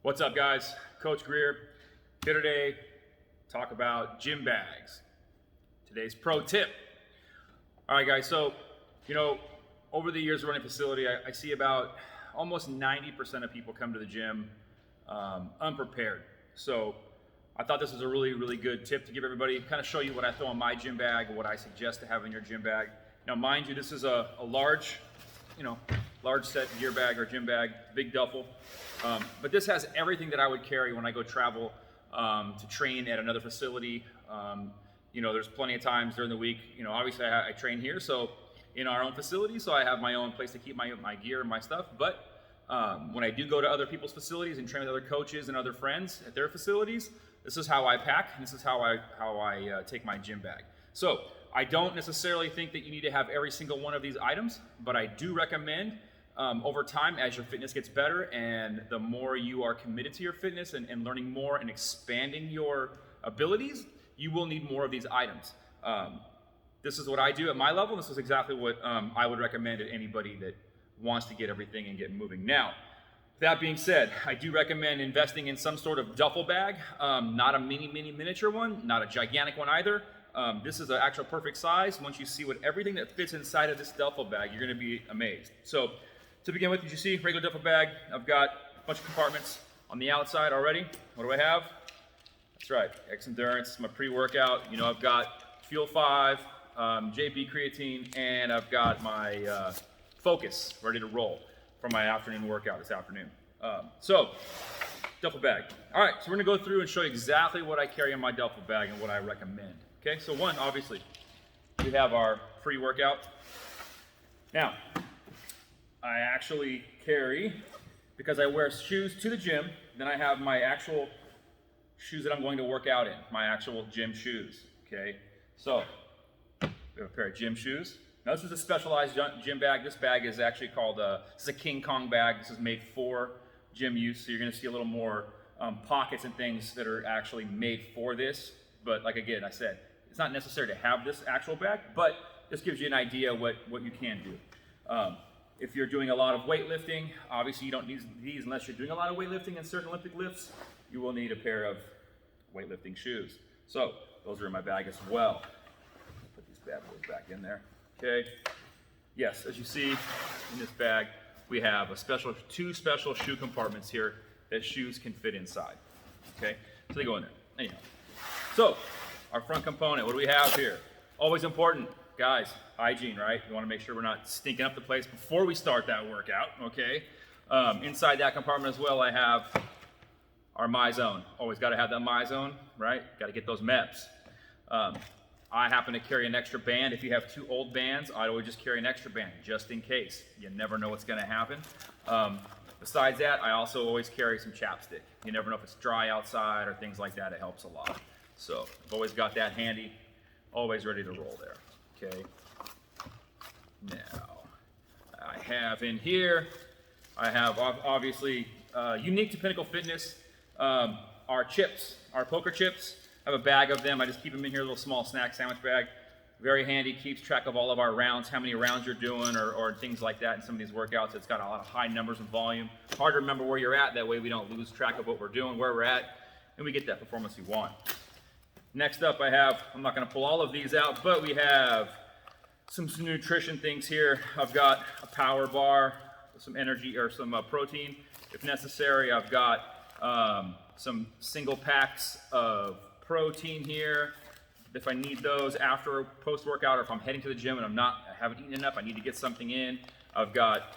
What's up, guys? Coach Greer here today to talk about gym bags. Today's pro tip. All right, guys, so over the years of running a facility, I see about almost 90% of people come to the gym unprepared. So I thought this was a really good tip to give everybody, kind of show you what I throw in my gym bag, what I suggest to have in your gym bag. Now, mind you, this is a large set gear bag or gym bag, big duffel. But this has everything that I would carry when I go travel to train at another facility. There's plenty of times during the week, obviously I train here, so in our own facility, so I have my own place to keep my gear and my stuff. But when I do go to other people's facilities and train with other coaches and other friends at their facilities, this is how I pack, and this is how I take my gym bag. So I don't necessarily think that you need to have every single one of these items, but I do recommend over time, as your fitness gets better and the more you are committed to your fitness and learning more and expanding your abilities, you will need more of these items. This is what I do at my level. This is exactly what I would recommend to anybody that wants to get everything and get moving. Now, that being said, I do recommend investing in some sort of duffel bag, not a miniature one, not a gigantic one either. This is an actual perfect size. Once you see everything that fits inside of this duffel bag, you're gonna be amazed. So to begin with, as you see, regular duffel bag. I've got a bunch of compartments on the outside already. What do I have? That's right, X Endurance, my pre-workout. I've got Fuel 5, JP creatine, and I've got my Focus ready to roll for my afternoon workout this afternoon. So, duffel bag. All right, so we're gonna go through and show you exactly what I carry in my duffel bag and what I recommend. Okay, so one, obviously, we have our pre-workout. Now, I actually carry, because I wear shoes to the gym, then I have my actual shoes that I'm going to work out in, my actual gym shoes, okay? So, we have a pair of gym shoes. Now this is a specialized gym bag. This bag is actually called, this is a King Kong bag. This is made for gym use, so you're gonna see a little more pockets and things that are actually made for this. But like again, I said, it's not necessary to have this actual bag, but this gives you an idea what you can do. If you're doing a lot of weightlifting, obviously you don't need these unless you're doing a lot of weightlifting and certain Olympic lifts. You will need a pair of weightlifting shoes. So those are in my bag as well. Put these bad boys back in there. Okay. Yes, as you see in this bag, we have two special shoe compartments here that shoes can fit inside. Okay, so they go in there. Anyhow, so our front component, what do we have here? Always important, guys, hygiene, right? We want to make sure we're not stinking up the place before we start that workout, okay? Inside that compartment as well, I have our MyZone. Always got to have that MyZone, right? Got to get those MEPs. I happen to carry an extra band. If you have two old bands, I'd always just carry an extra band, just in case. You never know what's going to happen. Besides that, I also always carry some chapstick. You never know if it's dry outside or things like that. It helps a lot. So I've always got that handy, always ready to roll there. Okay. Now, I have in here, I have obviously unique to Pinnacle Fitness, our chips, our poker chips. I have a bag of them. I just keep them in here, a little small snack sandwich bag. Very handy, keeps track of all of our rounds, how many rounds you're doing or things like that in some of these workouts. It's got a lot of high numbers and volume. Hard to remember where you're at, that way we don't lose track of what we're doing, where we're at, and we get that performance we want. Next up I have, I'm not gonna pull all of these out, but we have some nutrition things here. I've got a power bar, some energy or some protein if necessary. I've got some single packs of protein here if I need those after post-workout, or if I'm heading to the gym and I haven't eaten enough, I need to get something in. I've got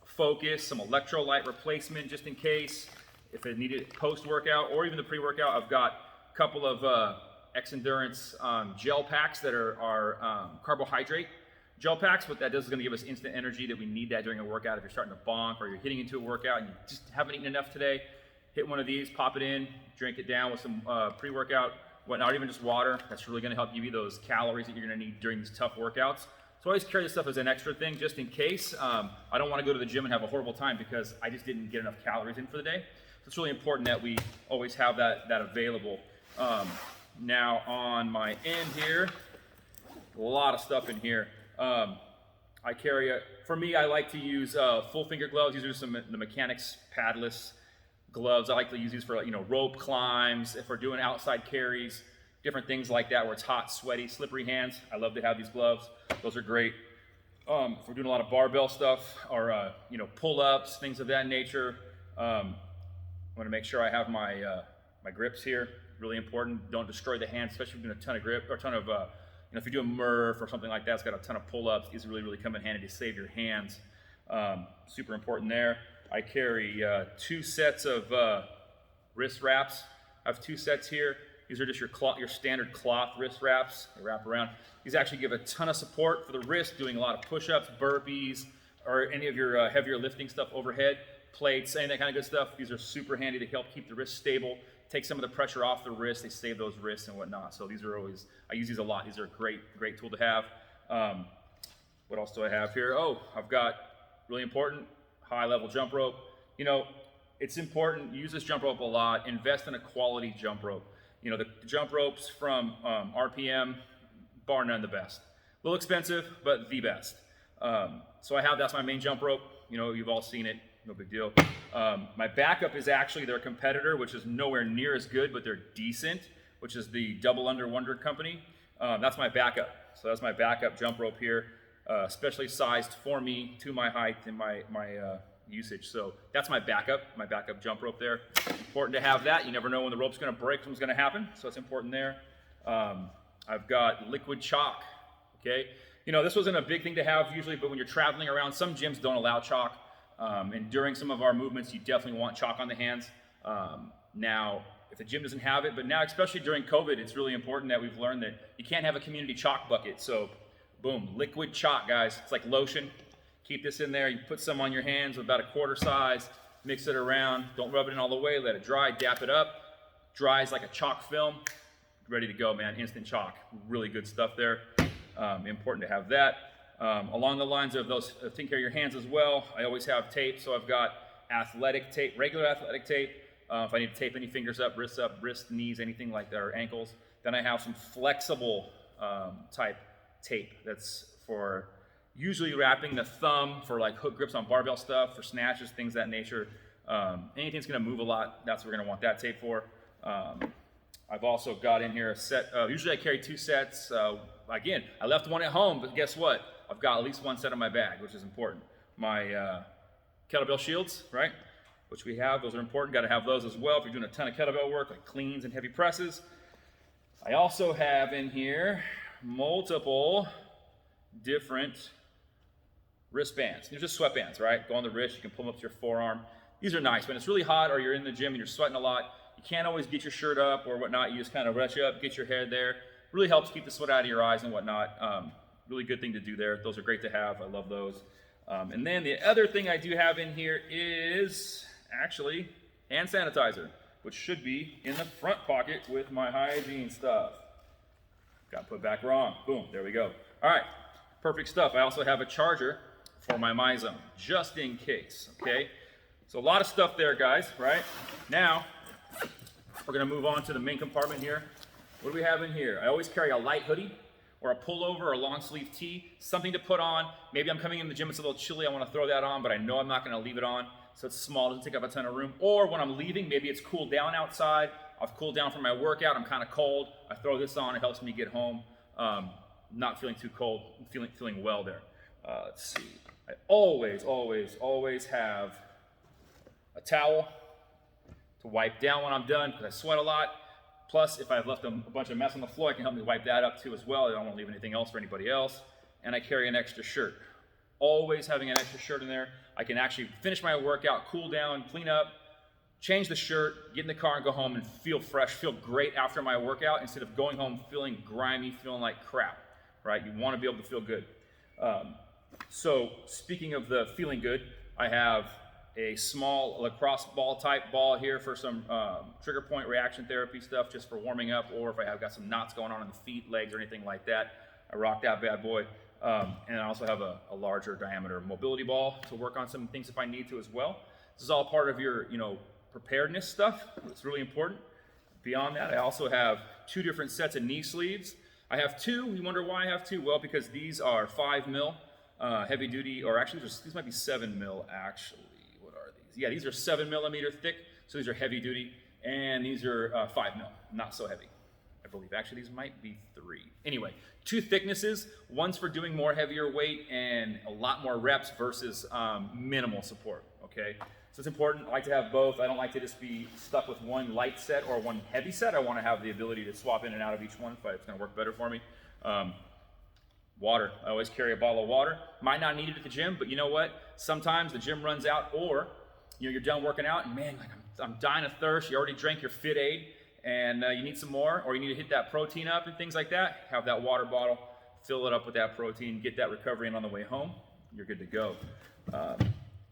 Focus, some electrolyte replacement just in case if I need it post-workout or even the pre-workout. I've got a couple of X Endurance gel packs that are carbohydrate gel packs. What that does is going to give us instant energy that we need that during a workout. If you're starting to bonk or you're hitting into a workout and you just haven't eaten enough today, hit one of these, pop it in, drink it down with some pre-workout, not even just water. That's really going to help give you those calories that you're going to need during these tough workouts. So I always carry this stuff as an extra thing just in case. I don't want to go to the gym and have a horrible time because I just didn't get enough calories in for the day. So it's really important that we always have that available. Now on my end here, a lot of stuff in here. I carry for me, I like to use full finger gloves. These are the Mechanics padless gloves. I like to use these for, rope climbs, if we're doing outside carries, different things like that where it's hot, sweaty, slippery hands. I love to have these gloves. Those are great. If we're doing a lot of barbell stuff or, pull-ups, things of that nature, I want to make sure I have my grips here. Really important. Don't destroy the hands, especially if you're doing a ton of grip or a ton of, if you're doing Murph or something like that, it's got a ton of pull-ups. These really, really come in handy to save your hands. Super important there. I carry 2 sets of wrist wraps. I have 2 sets here. These are just your standard cloth wrist wraps. They wrap around. These actually give a ton of support for the wrist, doing a lot of push-ups, burpees, or any of your heavier lifting stuff overhead, plates, any of that kind of good stuff. These are super handy to help keep the wrist stable, take some of the pressure off the wrist. They save those wrists and whatnot. So these are always, I use these a lot. These are a great tool to have. What else do I have here? Oh, I've got really important high-level jump rope. It's important. Use this jump rope a lot. Invest in a quality jump rope. The jump ropes from RPM, bar none, the best. A little expensive, but the best. So that's my main jump rope. You've all seen it. No big deal. My backup is actually their competitor, which is nowhere near as good, but they're decent, which is the Double Under Wonder company. That's my backup. So that's my backup jump rope here, specially sized for me to my height and my usage. So that's my backup jump rope there. Important to have that. You never know when the rope's going to break, something's going to happen. So it's important there. I've got liquid chalk. Okay. This wasn't a big thing to have usually, but when you're traveling around, some gyms don't allow chalk. And during some of our movements, you definitely want chalk on the hands. Now, if the gym doesn't have it, but now, especially during COVID, it's really important that we've learned that you can't have a community chalk bucket. So, boom, liquid chalk, guys. It's like lotion. Keep this in there. You put some on your hands with about a quarter size. Mix it around. Don't rub it in all the way. Let it dry. Dap it up. Dries like a chalk film. Ready to go, man. Instant chalk. Really good stuff there. Important to have that. Along the lines of those, taking care of your hands as well, I always have tape. So I've got athletic tape, regular athletic tape. If I need to tape any fingers up, wrist, knees, anything like that, or ankles. Then I have some flexible type tape that's for usually wrapping the thumb for like hook grips on barbell stuff, for snatches, things of that nature. Anything that's going to move a lot, that's what we're going to want that tape for. I've also got in here a set. Usually I carry 2 sets. Again, I left one at home, but guess what? I've got at least 1 set in my bag, which is important. My kettlebell shields, right? Which we have. Those are important. Got to have those as well if you're doing a ton of kettlebell work, like cleans and heavy presses. I also have in here multiple different wristbands. They're just sweatbands, right? Go on the wrist. You can pull them up to your forearm. These are nice. When it's really hot or you're in the gym and you're sweating a lot, you can't always get your shirt up or whatnot. You just kind of rush up, get your head there. Really helps keep the sweat out of your eyes and whatnot. Really good thing to do there. Those are great to have. I love those. And then the other thing I do have in here is actually hand sanitizer, which should be in the front pocket with my hygiene stuff. Got put back wrong. Boom, there we go. All right, perfect stuff. I also have a charger for my MyZone, just in case, okay? So a lot of stuff there, guys, right? Now, we're gonna move on to the main compartment here. What do we have in here? I always carry a light hoodie or a pullover or a long sleeve tee, something to put on. Maybe I'm coming in the gym, it's a little chilly, I wanna throw that on, but I know I'm not gonna leave it on. So it's small, doesn't take up a ton of room. Or when I'm leaving, maybe it's cooled down outside. I've cooled down from my workout, I'm kind of cold. I throw this on, it helps me get home. Not feeling too cold, feeling well there. Let's see. I always have a towel to wipe down when I'm done because I sweat a lot. Plus, if I've left a bunch of mess on the floor, it can help me wipe that up too as well. I don't want to leave anything else for anybody else. And I carry an extra shirt. Always having an extra shirt in there. I can actually finish my workout, cool down, clean up, change the shirt, get in the car and go home and feel fresh, feel great after my workout instead of going home feeling grimy, feeling like crap, right? You want to be able to feel good. So speaking of the feeling good, I have a small lacrosse ball type ball here for some trigger point reaction therapy stuff, just for warming up, or if I have got some knots going on in the feet, legs, or anything like that. I rock that bad boy. And I also have a larger diameter mobility ball to work on some things if I need to as well. This is all part of your, preparedness stuff. It's really important. Beyond that, I also have 2 different sets of knee sleeves. I have 2. You wonder why I have 2? Well, because these are 5 mil heavy duty, or actually these might be 7 mil actually. What are these? Yeah, these are 7mm thick, so these are heavy duty, and these are 5mm, not so heavy. I believe actually these might be 3. Anyway, 2 thicknesses, one's for doing more heavier weight and a lot more reps versus minimal support, okay? So it's important. I like to have both. I don't like to just be stuck with one light set or one heavy set. I want to have the ability to swap in and out of each one if it's going to work better for me. Water. I always carry a bottle of water. Might not need it at the gym, but you know what? Sometimes the gym runs out, or you're done working out and man, like I'm dying of thirst. You already drank your Fit Aid and you need some more, or you need to hit that protein up and things like that. Have that water bottle, fill it up with that protein, get that recovery in on the way home. You're good to go.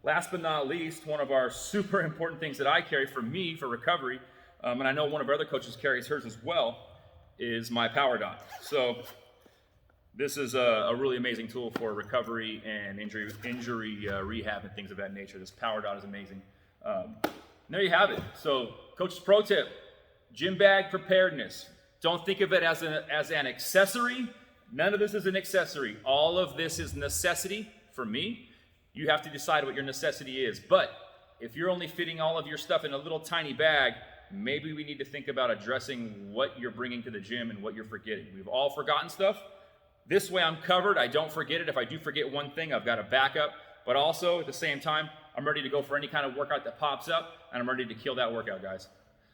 Last but not least, one of our super important things that I carry for me for recovery, and I know one of our other coaches carries hers as well, is my Power Dot. So this is a really amazing tool for recovery and injury rehab and things of that nature. This Power Dot is amazing. There you have it. So coach's pro tip, gym bag preparedness. Don't think of it as an accessory. None of this is an accessory. All of this is necessity for me. You have to decide what your necessity is. But if you're only fitting all of your stuff in a little tiny bag, maybe we need to think about addressing what you're bringing to the gym and what you're forgetting. We've all forgotten stuff. This way I'm covered. I don't forget it. If I do forget one thing, I've got a backup. But also at the same time, I'm ready to go for any kind of workout that pops up, and I'm ready to kill that workout, guys.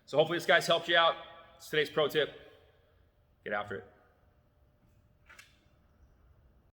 So hopefully this guys helped you out. It's today's pro tip. Get after it.